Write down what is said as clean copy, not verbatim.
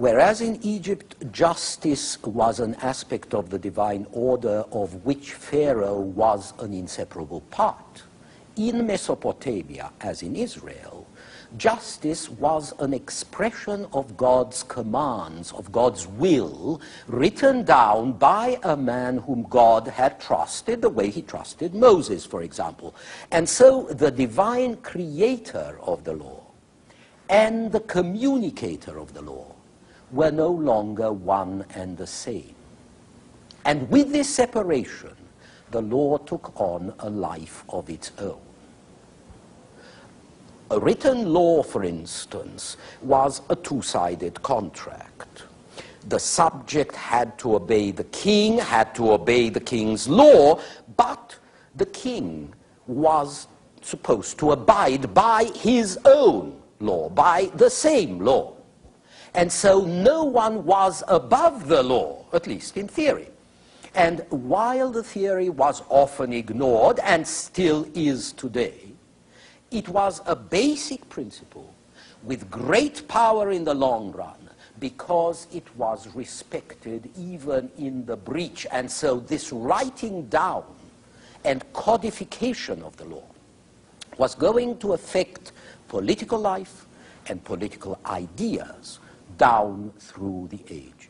Whereas in Egypt, justice was an aspect of the divine order of which Pharaoh was an inseparable part, in Mesopotamia, as in Israel, justice was an expression of God's commands, of God's will, written down by a man whom God had trusted the way he trusted Moses, for example. And so the divine creator of the law and the communicator of the law were no longer one and the same. And with this separation, the law took on a life of its own. A written law, for instance, was a two-sided contract. The subject had to obey the king, had to obey the king's law, but the king was supposed to abide by his own law, by the same law. And so no one was above the law, at least in theory. And while the theory was often ignored, and still is today, it was a basic principle with great power in the long run because it was respected even in the breach. And so this writing down and codification of the law was going to affect political life and political ideas down through the ages.